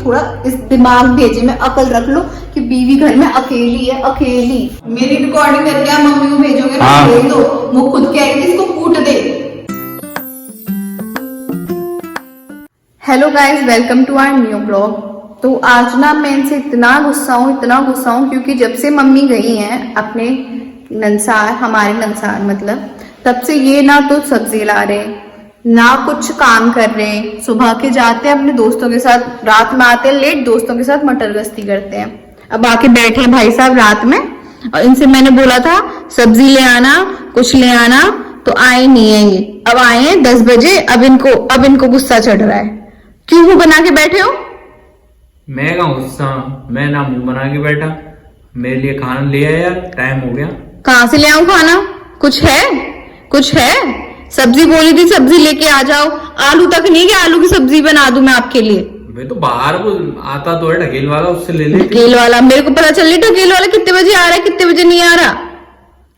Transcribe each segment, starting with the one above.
थोड़ा इस दिमाग भेजे में अकल रख लो कि बीवी घर में अकेली है, अकेली। मेरी रिकॉर्डिंग करके आप मम्मी को भेजोगे ना, भेज दो, वो खुद कहेगी इसको कूट दे। Hello guys, welcome to our new blog. तो आज ना मैं इनसे इतना गुस्सा हूँ क्योंकि जब से मम्मी गई हैं अपने नंसार, हमारे नंसार मतलब, तब से ये ना तो सब्जी ला रहे ना कुछ काम कर रहे हैं। सुबह के जाते हैं अपने दोस्तों के साथ, रात में आते हैं लेट, दोस्तों के साथ मटर गश्ती करते हैं। अब आके बैठे हैं भाई साहब रात में, और इनसे मैंने बोला था सब्जी ले आना, कुछ ले आना, तो आए नहीं है ये। अब आए हैं 10 बजे, अब इनको गुस्सा चढ़ रहा है। क्यों मुंह बना के बैठे हो? मैं कहाँ गुस्सा, मैं ना मुंह बना के बैठा, मेरे लिए खाना ले आया यार, टाइम हो गया। कहाँ से ले आऊं खाना? कुछ है? सब्जी बोली थी सब्जी लेके आ जाओ, आलू तक नहीं कि आलू की सब्जी बना दूं मैं आपके लिए। मैं तो बाहर वो आता तो है ढकेल वाला, उससे ले ले। ढकेल वाला? मेरे को पता चल रही ढकेल वाला कितने बजे आ रहा है, कितने बजे नहीं आ रहा।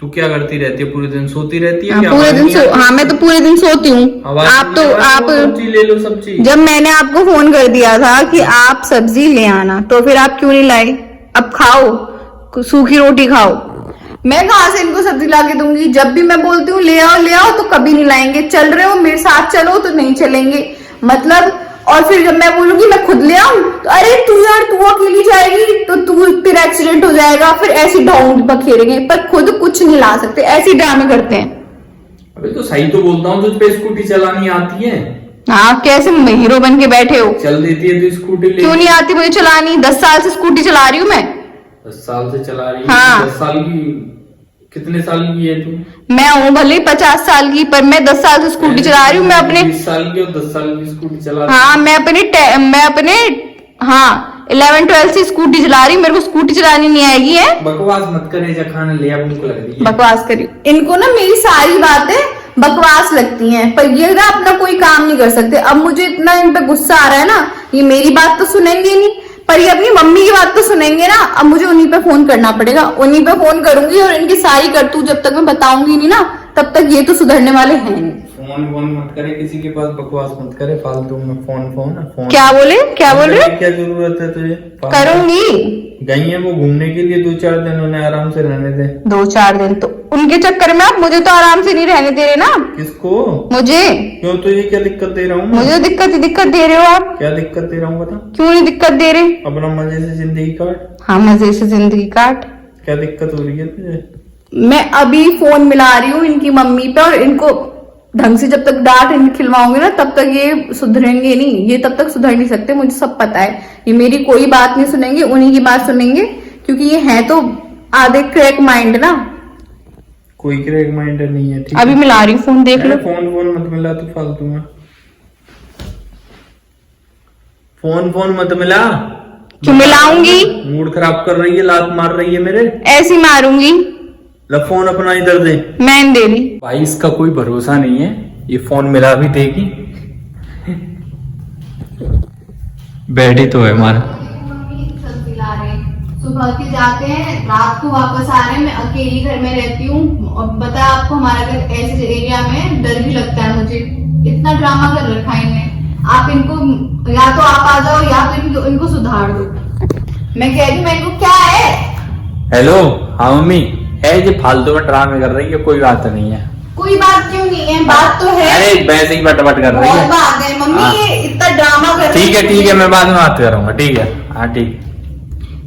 तू क्या करती रहती है? पूरे दिन सोती रहती है? पूरे दिन मैं तो पूरे दिन सोती हूँ। आप सब्जी ले लो, सब्जी। जब मैंने आपको फोन कर दिया था कि आप सब्जी ले आना, तो फिर आप क्यों नहीं लाए? अब खाओ, सूखी रोटी खाओ। मैं कहाँ से इनको सब्जी ला के दूंगी? जब भी मैं बोलती हूँ ले आओ तो कभी नहीं लाएंगे। चल रहे हो मेरे साथ चलो तो नहीं चलेंगे मतलब। और फिर जब मैं बोलूंगी मैं खुद ले आऊं तो अरे तू अकेली जाएगी तो तू फिर एक्सीडेंट हो जाएगा, फिर ऐसी ढोंग बखेरेंगे, पर खुद कुछ नहीं ला सकते, ऐसे ड्रामे करते हैं। अबे तो सही तो बोलता हूँ, तुझ पे स्कूटी चलानी आती है? हाँ, कैसे हीरो बन के बैठे हो? चल देती है तो स्कूटी ले। क्यों नहीं आती मुझे चलानी? 10 साल से स्कूटी चला रही हूँ मैं। 10 साल से चला रही है? हाँ। 10 साल की? कितने साल की है तू? मैं हूँ भले 50 साल की, पर मैं 10 साल से स्कूटी चला रही हूँ। मैं अपने 20 साल की और 10 साल की स्कूटी चला रही। हाँ, मैं अपने 11-12 से स्कूटी चला रही हूँ। मेरे को स्कूटी चलानी नहीं आएगी है। बकवास मत करे, जा खाना ले आ, भूख लग रही है। बकवास करी? इनको ना मेरी सारी बातें बकवास लगती हैं, पर ये ना अपना कोई काम नहीं कर सकते। अब मुझे इतना इन पे गुस्सा आ रहा है ना, ये मेरी बात तो सुनेंगे नहीं, पर ये अपनी मम्मी की बात तो सुनेंगे ना। अब मुझे उन्हीं पे फोन करना पड़ेगा, उन्हीं पे फोन करूंगी, और इनकी सारी करतूत जब तक मैं बताऊंगी नहीं ना, तब तक ये तो सुधरने वाले हैं नहीं। फोन मत करे किसी के पास, बकवास मत करे फालतू में। फोन क्या बोल रहे? क्या जरूरत है तुझे? करूंगी। गई है वो घूमने के लिए, 2-4 दिन उन्हें आराम से रहने दे। 2-4 दिन तो उनके चक्कर में आप मुझे तो आराम से नहीं रहने दे रहे ना। किसको? मुझे। क्यों, तुझे क्या दिक्कत दे रहा हूँ? मुझे दिक्कत दे रहे हो आप। क्या दिक्कत दे रहा हूँ बता? क्यों नहीं दिक्कत दे रहे? अपना मजे से जिंदगी काट। हाँ, मजे से जिंदगी काट। क्या दिक्कत हो रही है तुझे? मैं अभी फोन मिला रही हूँ इनकी मम्मी पे, और इनको ढंग से जब तक डांट खिलवाऊंगी ना, तब तक ये सुधरेंगे नहीं। ये तब तक सुधर नहीं सकते, मुझे सब पता है। ये मेरी कोई बात नहीं सुनेंगे, उन्हीं की बात सुनेंगे, क्योंकि ये है तो आधे क्रैक माइंड ना। कोई क्रैक माइंड नहीं है। ठीक, अभी मिला रही हूँ, फोन देख लो। फोन मत मिला तू फालतू में। फोन मत मिला। क्यों मिलाऊंगी? मूड खराब कर रही है, लात मार रही है मेरे। ऐसी मारूंगी। ला फोन अपना इधर दे। मैं दे दी भाई, इसका कोई भरोसा नहीं है, ये फोन मिला भी देगी। बैठी तो है हमारा। सुबह के जाते हैं, रात को वापस आ रहे हैं। मैं अकेली घर में रहती हूँ, और बता आपको हमारा घर ऐसे एरिया में डर भी लगता है मुझे। इतना ड्रामा कर रखा है इन्हें। आप इनको या तो आप आ जाओ, या तो इनको सुधार दो। मैं कह रही हूँ, मैं इनको क्या है। हेलो, हाँ मम्मी है, जो फालतू में ड्रामे कर रही है, कोई बात नहीं है। कोई बात क्यों नहीं है? बात तो है। अरे वैसे ही बट कर रही है। बात है मम्मी। हाँ। ये इतना ड्रामा कर रही है। ठीक है, मैं बाद में बात करूंगा। ठीक है, हाँ ठीक।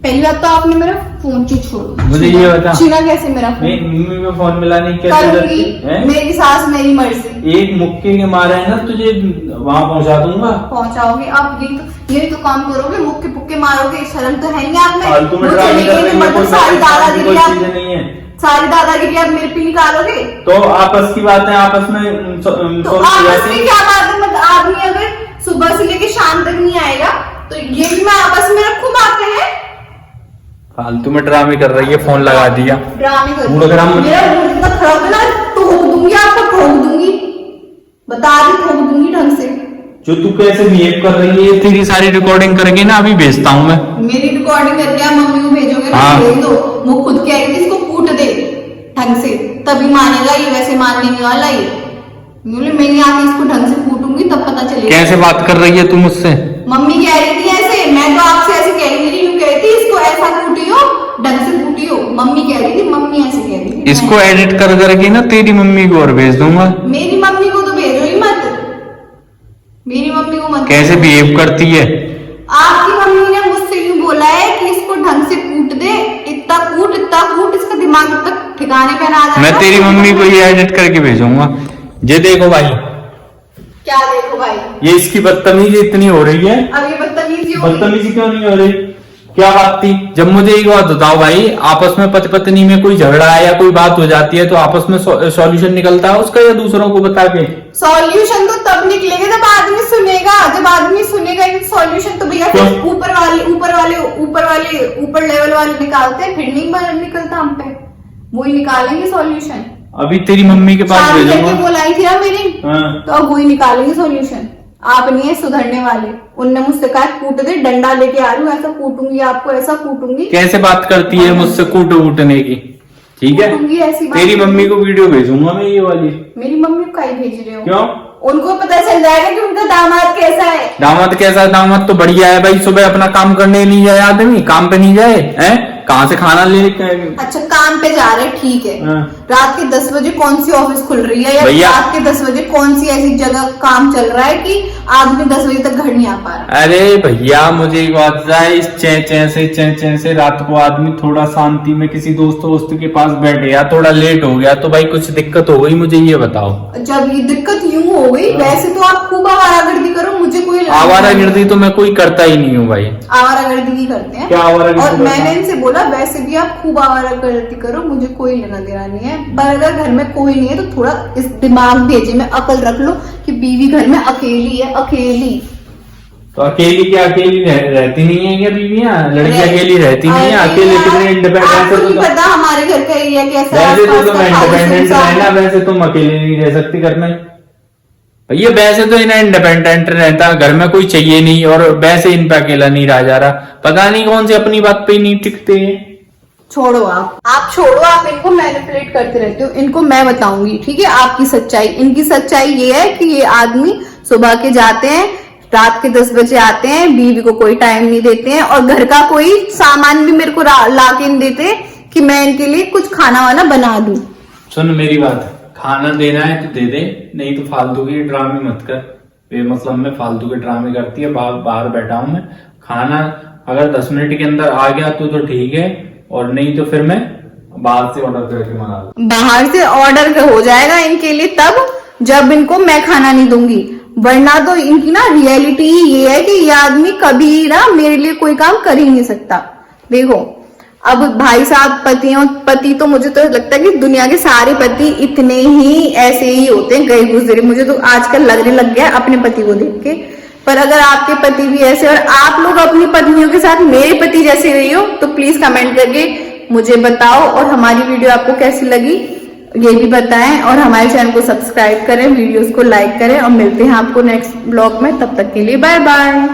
पहली बात तो आपने मेरा फोन छोड़ो। मुझे ये बता, छीना कैसे मेरा फोन? मम्मी में फोन मिला नहीं कैसे? मेरी सास मेरी मर्जी। एक मुक्के के मारे है ना, तुझे वहाँ पहुँचा दूंगा। पहुँचाओगे आप? यही तो काम करोगे, मुक्के पुक्के मारोगे। शर्म तो है नहीं आप में? फालतू में सारी दादागिरी आप मेरे पे निकालोगे तो आपस की बातें आपस में तो आपस में क्या बात है? मतलब आदमी अगर सुबह से लेके शाम तक नहीं आएगा तो ये भी मैं आपस में रखूं बातें हैं? फालतू में ड्रामे कर रही है, फोन लगा दिया। ड्रामे कर मेरा मूड इतना खराब है ना, ठोक दूंगी आपको, ठोक दूंगी, बता दी, ठोक दूंगी ढंग से। जो तू कैसे बिहेव कर रही है, तेरी सारी रिकॉर्डिंग करके ना अभी भेजता हूँ मैं। मेरी रिकॉर्डिंग करके आप मम्मी को भेजोगे? हाँ। भेज दो, वो खुद कहेगी इसको कूट दे ढंग से, तभी मानेगा ये, वैसे मानने नहीं वाला ये। मैं आके इसको ढंग से कूटूंगी तब पता चलेगा। कैसे बात कर रही है तू मुझसे? मम्मी कह रही थी ऐसे, मैं इसको एडिट कर करके ना तेरी मम्मी को और भेज दूंगा। मेरी मम्मी को तो भेजो ही मत, मेरी मम्मी को मत। कैसे बिहेव करती है? आपकी मम्मी ने मुझसे यूं बोला है कि इसको ढंग से कूट दे, इतना कूट इसका दिमाग तक ठिकाने पे ना आ जाए। मैं तेरी मम्मी को ये एडिट करके भेजूंगा। ये देखो भाई, क्या देखो भाई, ये इसकी बदतमीजी इतनी हो रही है। अब ये बदतमीजी होगी। बदतमीजी क्यों नहीं हो रही? क्या बात थी? जब मुझे एक बात बताओ भाई, आपस में पति पत्नी में कोई झगड़ा है या कोई बात हो जाती है तो आपस में सॉल्यूशन निकलता है उसका, या दूसरों को बता के? सॉल्यूशन तो तब निकलेगा जब आदमी सुनेगा, जब आदमी सुनेगा सॉल्यूशन तो भैया सिर्फ ऊपर लेवल वाले निकालते हैं, फिर नहीं निकलता हम पे, वही निकालेंगे सॉल्यूशन। अभी तेरी मम्मी के पास भेजूंगा। बोलाई थी ना मेरी, हाँ। तो अब वही निकालेंगे सॉल्यूशन। आप नहीं है सुधरने वाले। उनने मुझसे कहा कूट दे, डंडा लेके आ रही हूँ, ऐसा कूटूंगी आपको, ऐसा कूटूंगी। कैसे बात करती है मुझसे कूटने की? ठीक है, कूटूंगी ऐसी बात। तेरी मम्मी को वीडियो भेजूंगा मैं ये वाली। मेरी मम्मी को काहे भेज रहे हो? क्यों? उनको पता चल जाएगा कि उनका दामाद कैसा है। दामाद कैसा है? दामाद तो बढ़िया है भाई। सुबह अपना काम करने नहीं जाए आदमी, काम पे नहीं जाए, हैं? कहाँ से खाना ले? अच्छा, काम पे जा रहे, ठीक है। हाँ। रात के 10 बजे कौन सी ऑफिस खुल रही है, या भैया, रात के 10 बजे कौन सी ऐसी जगह काम चल रहा है कि आदमी 10 बजे तक घर नहीं आ पा रहा? अरे भैया, मुझे एक बात बताए, इस चैं से रात को आदमी थोड़ा शांति में किसी दोस्त के पास बैठ गया, थोड़ा लेट हो गया तो भाई कुछ दिक्कत हो गई, मुझे ये बताओ। जब ये दिक्कत यूं हो गई, वैसे तो आप खूब आवारागर्दी करो, मुझे कोई आवारागर्दी तो मैं कोई करता ही नहीं हूँ भाई। आवारागर्दी ही करते हैं। क्या आवारागर्दी? और मैंने इनसे बोला वैसे भी आप खूब आवारागर्दी करो, मुझे कोई लेना देना नहीं है, पर अगर घर में कोई नहीं है तो थोड़ा इस दिमाग भेजे में अकल रख लो कि बीवी घर में अकेली है, अकेली। तो अकेली क्या अकेली रहती नहीं है क्या बीवियां? लड़की अकेली रहती नहीं है? अकेले कितने इंडिपेंडेंट है? तो पता हमारे घर का एरिया कैसा है? वैसे तो तुम इंडिपेंडेंट रहना, वैसे तुम अकेले नहीं रह सकती घर में भैया। वैसे तो इन्हें इंडिपेंडेंट रहता, घर में कोई चाहिए नहीं, और वैसे इन पे अकेला नहीं रहा जा रहा। पता नहीं कौन सी अपनी बात पे नहीं टिकते हैं। छोड़ो, आप छोड़ो, आप इनको मैनिपुलेट करते रहते हो। इनको मैं बताऊंगी, ठीक है, आपकी सच्चाई। इनकी सच्चाई ये है कि ये आदमी सुबह के जाते हैं, रात के 10 बजे आते हैं, बीवी को कोई टाइम नहीं देते हैं, और घर का कोई सामान भी मेरे को ला के नहीं देते कि मैं इनके लिए कुछ खाना वाना बना दूं। सुन मेरी बात, खाना देना है तो दे दे, नहीं तो फालतू के ड्रामे मत कर। बेमतलब में फालतू के ड्रामे करती है। बाहर बैठा हूं मैं, खाना अगर 10 मिनट के अंदर आ गया तो ठीक है, और नहीं तो फिर मैं बाहर से ऑर्डर करके मंगा लूं। बाहर से ऑर्डर हो जाएगा इनके लिए तब जब इनको मैं खाना नहीं दूंगी, वरना तो इनकी ना रियलिटी ही ये है कि ये आदमी कभी ना मेरे लिए कोई काम कर ही नहीं सकता। देखो, अब भाई साहब पति तो मुझे तो लगता है कि दुनिया के सारे पति इतने ही ऐसे ही होते हैं, गए गुजरे। मुझे तो आजकल लगने लग गया अपने पति को देख के। पर अगर आपके पति भी ऐसे, और आप लोग अपनी पत्नियों के साथ मेरे पति जैसे रही हो, तो प्लीज कमेंट करके मुझे बताओ। और हमारी वीडियो आपको कैसी लगी ये भी बताएं, और हमारे चैनल को सब्सक्राइब करें, वीडियोस को लाइक करें, और मिलते हैं आपको नेक्स्ट ब्लॉग में। तब तक के लिए बाय बाय।